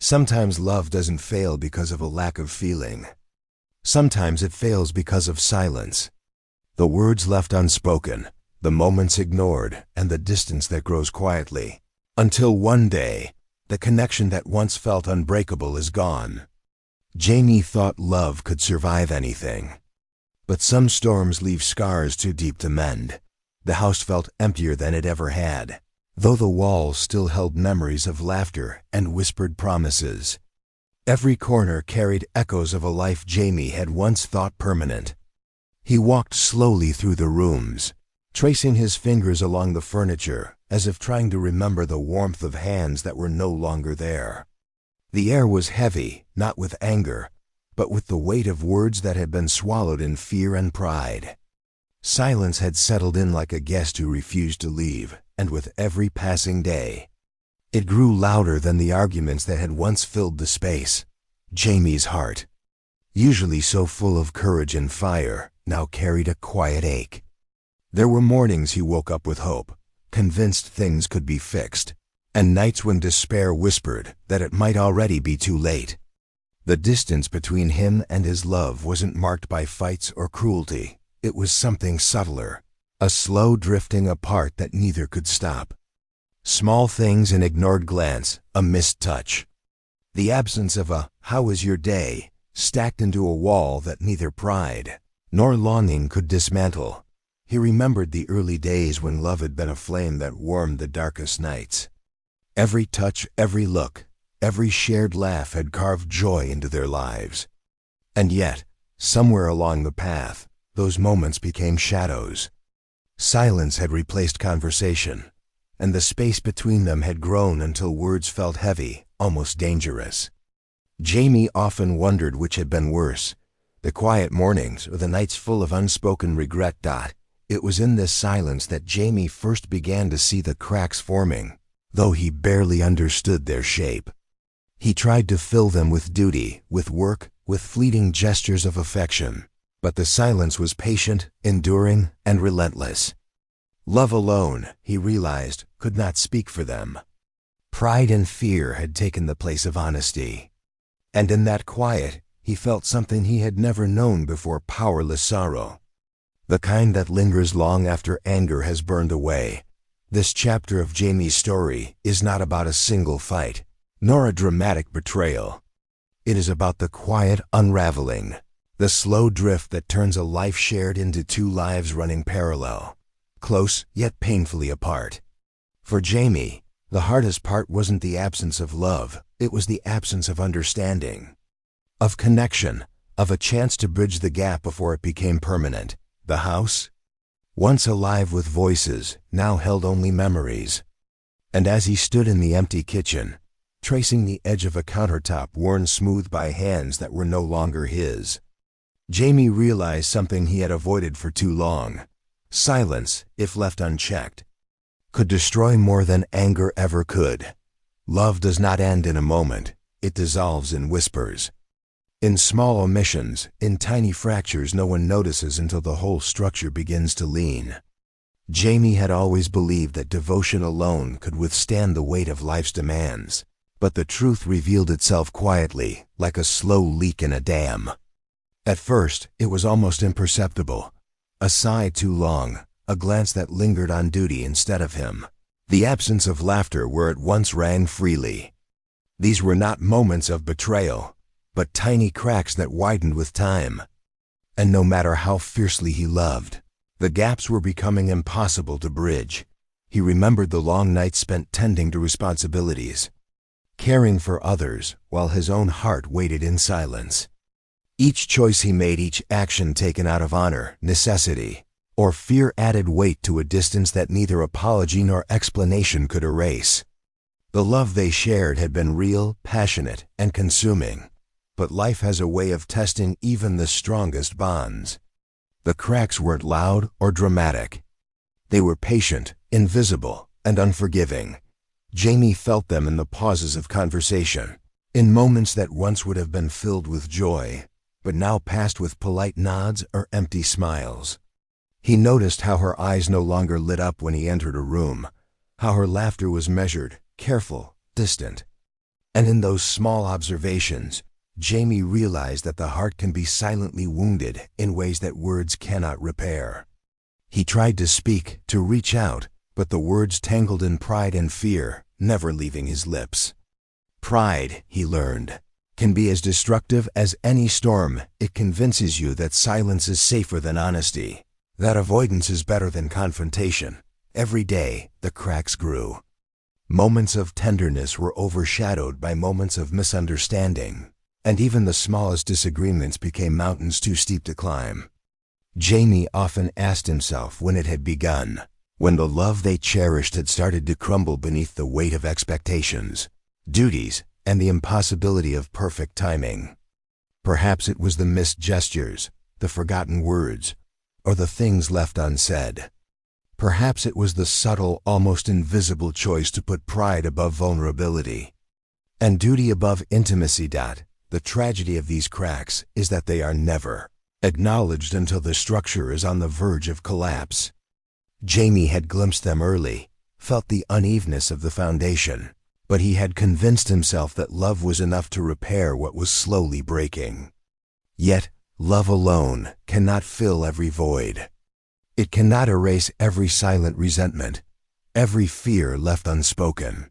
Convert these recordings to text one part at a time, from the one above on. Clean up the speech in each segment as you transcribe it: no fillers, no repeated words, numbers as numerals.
Sometimes love doesn't fail because of a lack of feeling. Sometimes it fails because of silence. The words left unspoken, the moments ignored, and the distance that grows quietly. Until one day, the connection that once felt unbreakable is gone. Jamie thought love could survive anything. But some storms leave scars too deep to mend. The house felt emptier than it ever had, though the walls still held memories of laughter and whispered promises. Every corner carried echoes of a life Jamie had once thought permanent. He walked slowly through the rooms, tracing his fingers along the furniture, as if trying to remember the warmth of hands that were no longer there. The air was heavy, not with anger, but with the weight of words that had been swallowed in fear and pride. Silence had settled in like a guest who refused to leave, and with every passing day, it grew louder than the arguments that had once filled the space. Jamie's heart, usually so full of courage and fire, now carried a quiet ache. There were mornings he woke up with hope, convinced things could be fixed, and nights when despair whispered that it might already be too late. The distance between him and his love wasn't marked by fights or cruelty. It was something subtler, a slow drifting apart that neither could stop. Small things, an ignored glance, a missed touch. The absence of a "how was your day?" stacked into a wall that neither pride nor longing could dismantle. He remembered the early days when love had been a flame that warmed the darkest nights. Every touch, every look, every shared laugh had carved joy into their lives. And yet, somewhere along the path, those moments became shadows. Silence had replaced conversation, and the space between them had grown until words felt heavy, almost dangerous. Jamie often wondered which had been worse, the quiet mornings or the nights full of unspoken regret. It was in this silence that Jamie first began to see the cracks forming, though he barely understood their shape. He tried to fill them with duty, with work, with fleeting gestures of affection, but the silence was patient, enduring, and relentless. Love alone, he realized, could not speak for them. Pride and fear had taken the place of honesty. And in that quiet, he felt something he had never known before: powerless sorrow. The kind that lingers long after anger has burned away. This chapter of Jamie's story is not about a single fight, nor a dramatic betrayal. It is about the quiet unraveling, the slow drift that turns a life shared into two lives running parallel, close yet painfully apart. For Jamie, the hardest part wasn't the absence of love, it was the absence of understanding, of connection, of a chance to bridge the gap before it became permanent. The house, once alive with voices, now held only memories. And as he stood in the empty kitchen, tracing the edge of a countertop worn smooth by hands that were no longer his, Jamie realized something he had avoided for too long. Silence, if left unchecked, could destroy more than anger ever could. Love does not end in a moment, it dissolves in whispers. In small omissions, in tiny fractures no one notices until the whole structure begins to lean. Jamie had always believed that devotion alone could withstand the weight of life's demands, but the truth revealed itself quietly, like a slow leak in a dam. At first, it was almost imperceptible. A sigh too long, a glance that lingered on duty instead of him, the absence of laughter where it once rang freely. These were not moments of betrayal, but tiny cracks that widened with time. And no matter how fiercely he loved, the gaps were becoming impossible to bridge. He remembered the long nights spent tending to responsibilities, caring for others, while his own heart waited in silence. Each choice he made, each action taken out of honor, necessity, or fear added weight to a distance that neither apology nor explanation could erase. The love they shared had been real, passionate, and consuming. But life has a way of testing even the strongest bonds. The cracks weren't loud or dramatic. They were patient, invisible, and unforgiving. Jamie felt them in the pauses of conversation, in moments that once would have been filled with joy, but now passed with polite nods or empty smiles. He noticed how her eyes no longer lit up when he entered a room, how her laughter was measured, careful, distant. And in those small observations, Jamie realized that the heart can be silently wounded in ways that words cannot repair. He tried to speak, to reach out, but the words tangled in pride and fear, never leaving his lips. Pride, he learned, can be as destructive as any storm. It convinces you that silence is safer than honesty, that avoidance is better than confrontation. Every day, the cracks grew. Moments of tenderness were overshadowed by moments of misunderstanding, and even the smallest disagreements became mountains too steep to climb. Jamie often asked himself when it had begun, when the love they cherished had started to crumble beneath the weight of expectations, duties, and the impossibility of perfect timing. Perhaps it was the missed gestures, the forgotten words, or the things left unsaid. Perhaps it was the subtle, almost invisible choice to put pride above vulnerability and duty above intimacy. The tragedy of these cracks is that they are never acknowledged until the structure is on the verge of collapse. Jamie had glimpsed them early, felt the unevenness of the foundation, but he had convinced himself that love was enough to repair what was slowly breaking. Yet, love alone cannot fill every void. It cannot erase every silent resentment, every fear left unspoken.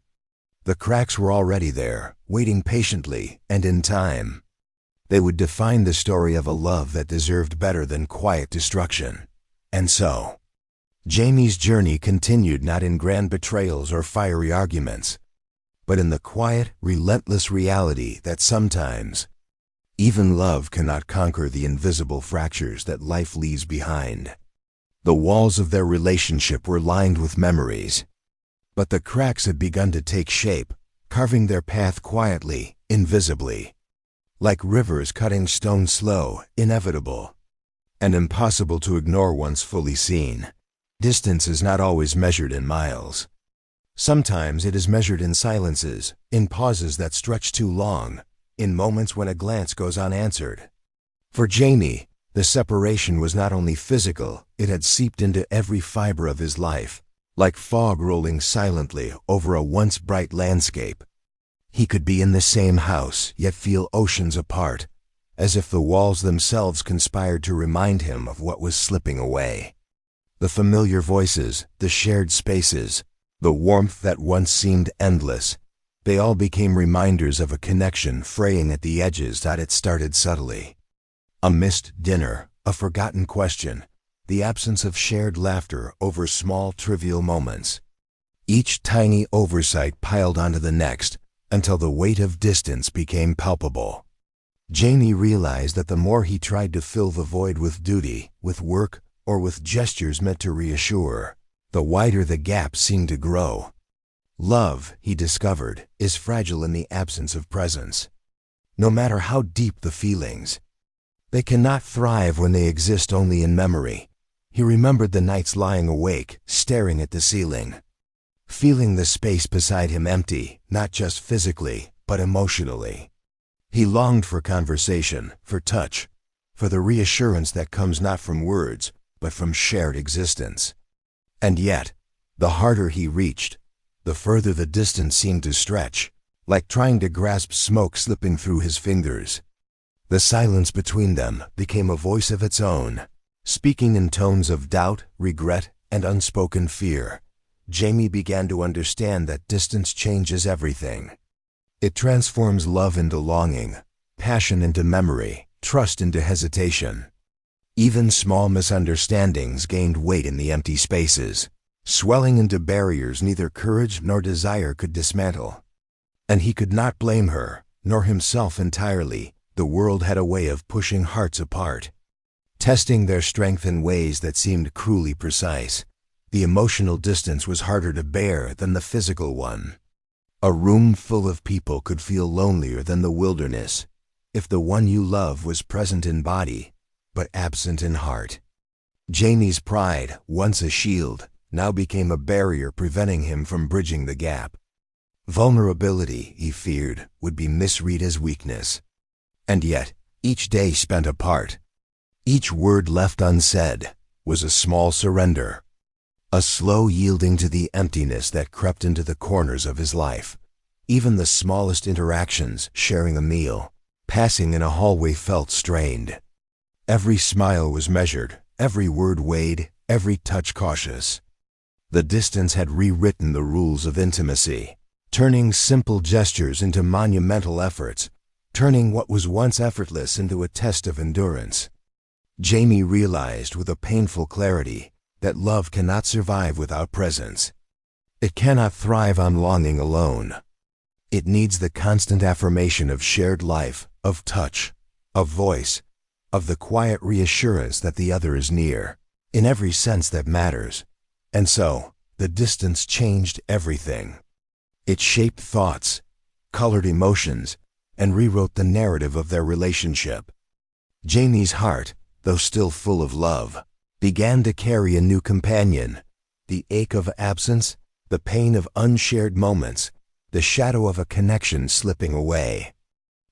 The cracks were already there, waiting patiently, and in time, they would define the story of a love that deserved better than quiet destruction. And so, Jamie's journey continued not in grand betrayals or fiery arguments, but in the quiet, relentless reality that sometimes, even love cannot conquer the invisible fractures that life leaves behind. The walls of their relationship were lined with memories, but the cracks had begun to take shape, carving their path quietly, invisibly. Like rivers cutting stone, slow, inevitable, and impossible to ignore once fully seen. Distance is not always measured in miles. Sometimes it is measured in silences, in pauses that stretch too long, in moments when a glance goes unanswered. For Jamie, the separation was not only physical, it had seeped into every fiber of his life, like fog rolling silently over a once bright landscape. He could be in the same house, yet feel oceans apart, as if the walls themselves conspired to remind him of what was slipping away. The familiar voices, the shared spaces, the warmth that once seemed endless, they all became reminders of a connection fraying at the edges. It started subtly. A missed dinner, a forgotten question, the absence of shared laughter over small trivial moments. Each tiny oversight piled onto the next, until the weight of distance became palpable. Jamie realized that the more he tried to fill the void with duty, with work, or with gestures meant to reassure, the wider the gap seemed to grow. Love, he discovered, is fragile in the absence of presence. No matter how deep the feelings, they cannot thrive when they exist only in memory. He remembered the nights lying awake, staring at the ceiling, feeling the space beside him empty, not just physically, but emotionally. He longed for conversation, for touch, for the reassurance that comes not from words, but from shared existence. And yet, the harder he reached, the further the distance seemed to stretch, like trying to grasp smoke slipping through his fingers. The silence between them became a voice of its own, speaking in tones of doubt, regret, and unspoken fear. Jamie began to understand that distance changes everything. It transforms love into longing, passion into memory, trust into hesitation. Even small misunderstandings gained weight in the empty spaces, swelling into barriers neither courage nor desire could dismantle. And he could not blame her, nor himself entirely. The world had a way of pushing hearts apart, testing their strength in ways that seemed cruelly precise. The emotional distance was harder to bear than the physical one. A room full of people could feel lonelier than the wilderness, if the one you love was present in body, but absent in heart. Jamie's pride, once a shield, now became a barrier preventing him from bridging the gap. Vulnerability, he feared, would be misread as weakness. And yet, each day spent apart, each word left unsaid, was a small surrender, a slow yielding to the emptiness that crept into the corners of his life. Even the smallest interactions, sharing a meal, passing in a hallway, felt strained. Every smile was measured, every word weighed, every touch cautious. The distance had rewritten the rules of intimacy, turning simple gestures into monumental efforts, turning what was once effortless into a test of endurance. Jamie realized with a painful clarity that love cannot survive without presence. It cannot thrive on longing alone. It needs the constant affirmation of shared life, of touch, of voice, of the quiet reassurance that the other is near, in every sense that matters. And so, the distance changed everything. It shaped thoughts, colored emotions, and rewrote the narrative of their relationship. Jamie's heart, though still full of love, began to carry a new companion, the ache of absence, the pain of unshared moments, the shadow of a connection slipping away.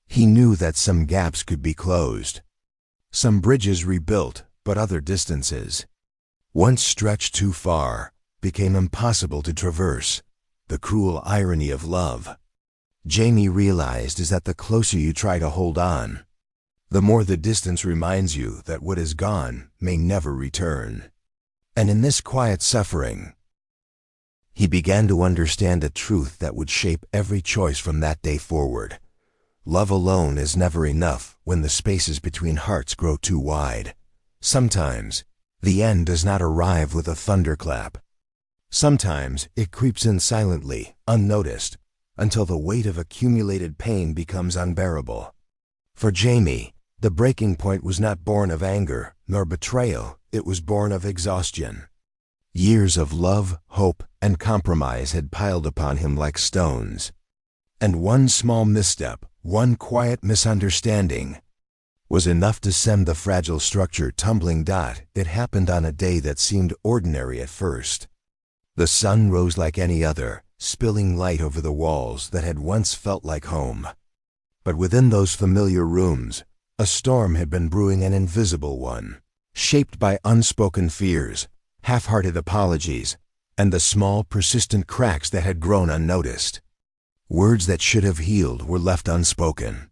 He knew that some gaps could be closed, some bridges rebuilt, but other distances, once stretched too far, became impossible to traverse. The cruel irony of love, Jamie realized, is that the closer you try to hold on, the more the distance reminds you that what is gone may never return. And in this quiet suffering, he began to understand a truth that would shape every choice from that day forward. Love alone is never enough when the spaces between hearts grow too wide. Sometimes, the end does not arrive with a thunderclap. Sometimes it creeps in silently, unnoticed, until the weight of accumulated pain becomes unbearable. For Jamie, the breaking point was not born of anger nor betrayal, it was born of exhaustion. Years of love, hope, and compromise had piled upon him like stones. And one small misstep, one quiet misunderstanding, was enough to send the fragile structure tumbling. It happened on a day that seemed ordinary at first. The sun rose like any other, spilling light over the walls that had once felt like home. But within those familiar rooms, a storm had been brewing, an invisible one, shaped by unspoken fears, half-hearted apologies, and the small, persistent cracks that had grown unnoticed. Words that should have healed were left unspoken.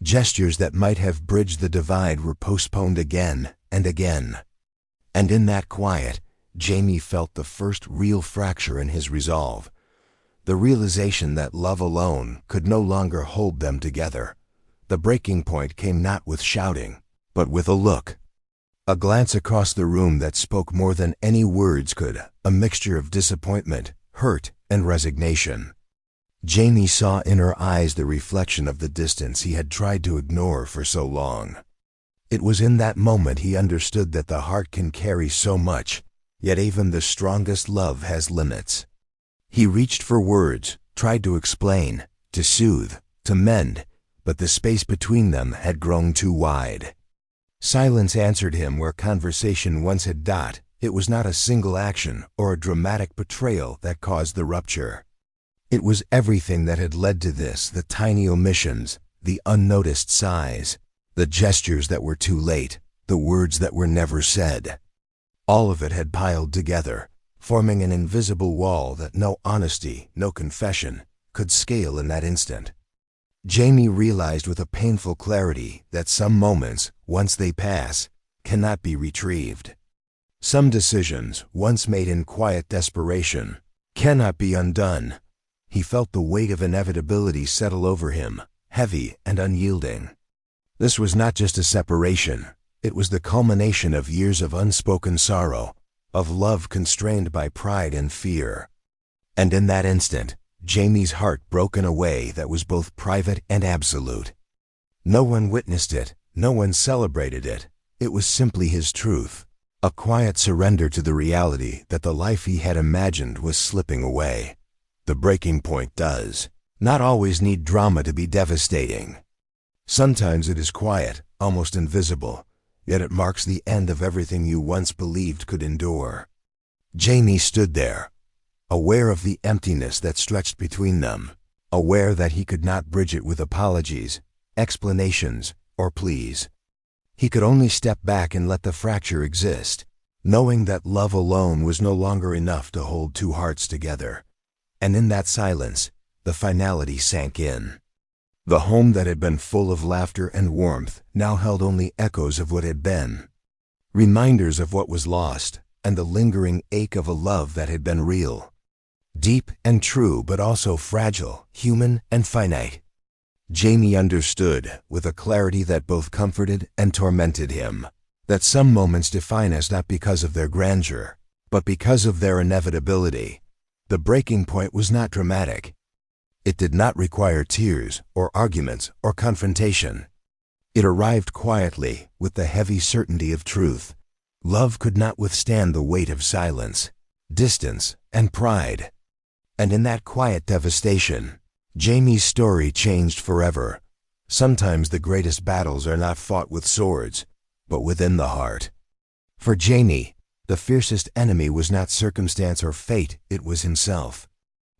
Gestures that might have bridged the divide were postponed again and again. And in that quiet, Jamie felt the first real fracture in his resolve, the realization that love alone could no longer hold them together. The breaking point came not with shouting, but with a look, a glance across the room that spoke more than any words could, a mixture of disappointment, hurt, and resignation. Jamie saw in her eyes the reflection of the distance he had tried to ignore for so long. It was in that moment he understood that the heart can carry so much, yet even the strongest love has limits. He reached for words, tried to explain, to soothe, to mend, but the space between them had grown too wide. Silence answered him where conversation once had. It was not a single action or a dramatic betrayal that caused the rupture. It was everything that had led to this, the tiny omissions, the unnoticed sighs, the gestures that were too late, the words that were never said. All of it had piled together, forming an invisible wall that no honesty, no confession, could scale in that instant. Jamie realized with a painful clarity that some moments, once they pass, cannot be retrieved. Some decisions, once made in quiet desperation, cannot be undone. He felt the weight of inevitability settle over him, heavy and unyielding. This was not just a separation. It was the culmination of years of unspoken sorrow, of love constrained by pride and fear. And in that instant, Jamie's heart broke in a way that was both private and absolute. No one witnessed it, no one celebrated it. It was simply his truth, a quiet surrender to the reality that the life he had imagined was slipping away. The breaking point does not always need drama to be devastating. Sometimes it is quiet, almost invisible, yet it marks the end of everything you once believed could endure. Jamie stood there, aware of the emptiness that stretched between them, aware that he could not bridge it with apologies, explanations, or pleas. He could only step back and let the fracture exist, knowing that love alone was no longer enough to hold two hearts together. And in that silence, the finality sank in. The home that had been full of laughter and warmth now held only echoes of what had been, reminders of what was lost, and the lingering ache of a love that had been real. Deep and true, but also fragile, human and finite. Jamie understood, with a clarity that both comforted and tormented him, that some moments define us not because of their grandeur, but because of their inevitability. The breaking point was not dramatic. It did not require tears, or arguments, or confrontation. It arrived quietly, with the heavy certainty of truth. Love could not withstand the weight of silence, distance, and pride. And in that quiet devastation, Jamie's story changed forever. Sometimes the greatest battles are not fought with swords, but within the heart. For Jamie, the fiercest enemy was not circumstance or fate, it was himself.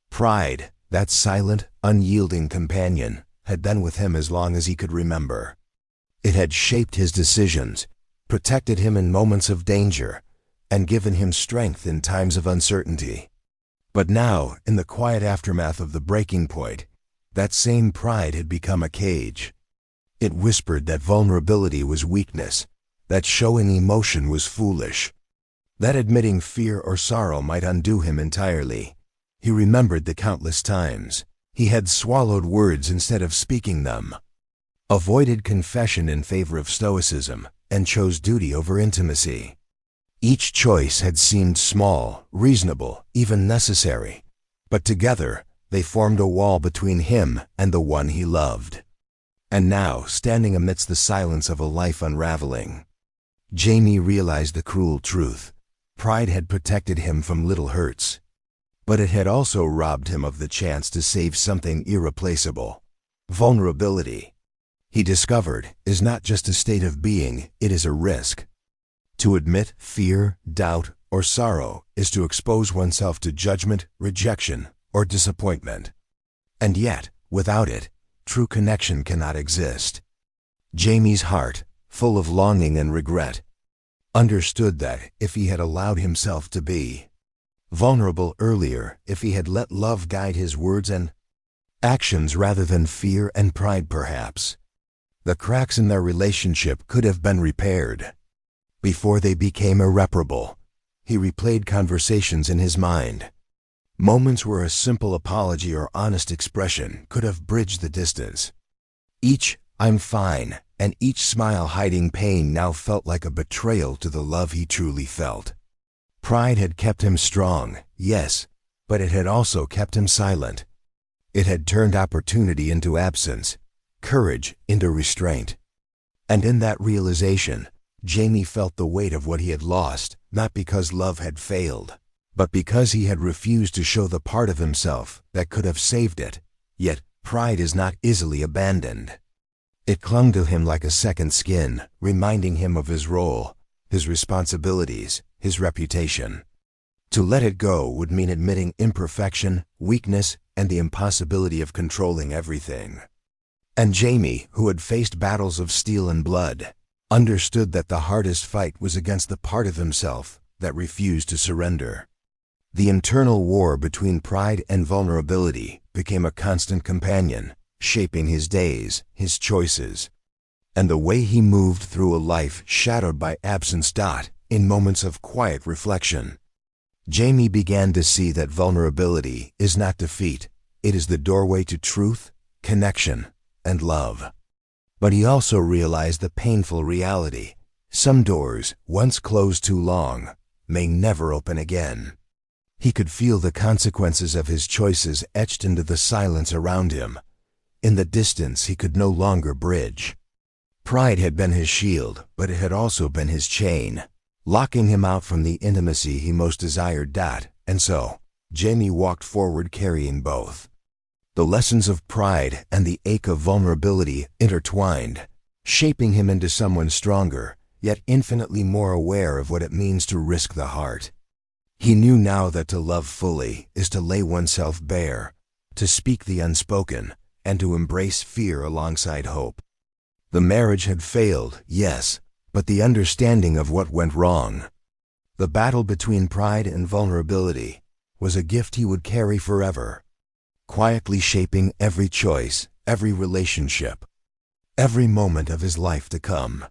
Pride, that silent, unyielding companion, had been with him as long as he could remember. It had shaped his decisions, protected him in moments of danger, and given him strength in times of uncertainty. But now, in the quiet aftermath of the breaking point, that same pride had become a cage. It whispered that vulnerability was weakness, that showing emotion was foolish, that admitting fear or sorrow might undo him entirely. He remembered the countless times he had swallowed words instead of speaking them, avoided confession in favor of stoicism, and chose duty over intimacy. Each choice had seemed small, reasonable, even necessary, but together they formed a wall between him and the one he loved. And now, standing amidst the silence of a life unraveling, Jamie realized the cruel truth. Pride had protected him from little hurts, but it had also robbed him of the chance to save something irreplaceable. Vulnerability, he discovered, is not just a state of being, it is a risk. To admit fear, doubt, or sorrow is to expose oneself to judgment, rejection, or disappointment. And yet, without it, true connection cannot exist. Jamie's heart, full of longing and regret, understood that if he had allowed himself to be vulnerable earlier, if he had let love guide his words and actions rather than fear and pride perhaps, the cracks in their relationship could have been repaired. Before they became irreparable, he replayed conversations in his mind. Moments where a simple apology or honest expression could have bridged the distance. Each "I'm fine" and each smile hiding pain now felt like a betrayal to the love he truly felt. Pride had kept him strong, yes, but it had also kept him silent. It had turned opportunity into absence, courage into restraint. And in that realization, Jamie felt the weight of what he had lost, not because love had failed, but because he had refused to show the part of himself that could have saved it. Yet, pride is not easily abandoned. It clung to him like a second skin, reminding him of his role, his responsibilities, his reputation. To let it go would mean admitting imperfection, weakness, and the impossibility of controlling everything. And Jamie, who had faced battles of steel and blood, understood that the hardest fight was against the part of himself that refused to surrender. The internal war between pride and vulnerability became a constant companion, shaping his days, his choices, and the way he moved through a life shadowed by absence. In moments of quiet reflection, Jamie began to see that vulnerability is not defeat, it is the doorway to truth, connection, and love. But he also realized the painful reality. Some doors, once closed too long, may never open again. He could feel the consequences of his choices etched into the silence around him. In the distance he could no longer bridge. Pride had been his shield, but it had also been his chain, locking him out from the intimacy he most desired. And so, Jamie walked forward carrying both. The lessons of pride and the ache of vulnerability intertwined, shaping him into someone stronger, yet infinitely more aware of what it means to risk the heart. He knew now that to love fully is to lay oneself bare, to speak the unspoken, and to embrace fear alongside hope. The marriage had failed, yes, but the understanding of what went wrong, the battle between pride and vulnerability, was a gift he would carry forever. quietly shaping every choice, every relationship, every moment of his life to come.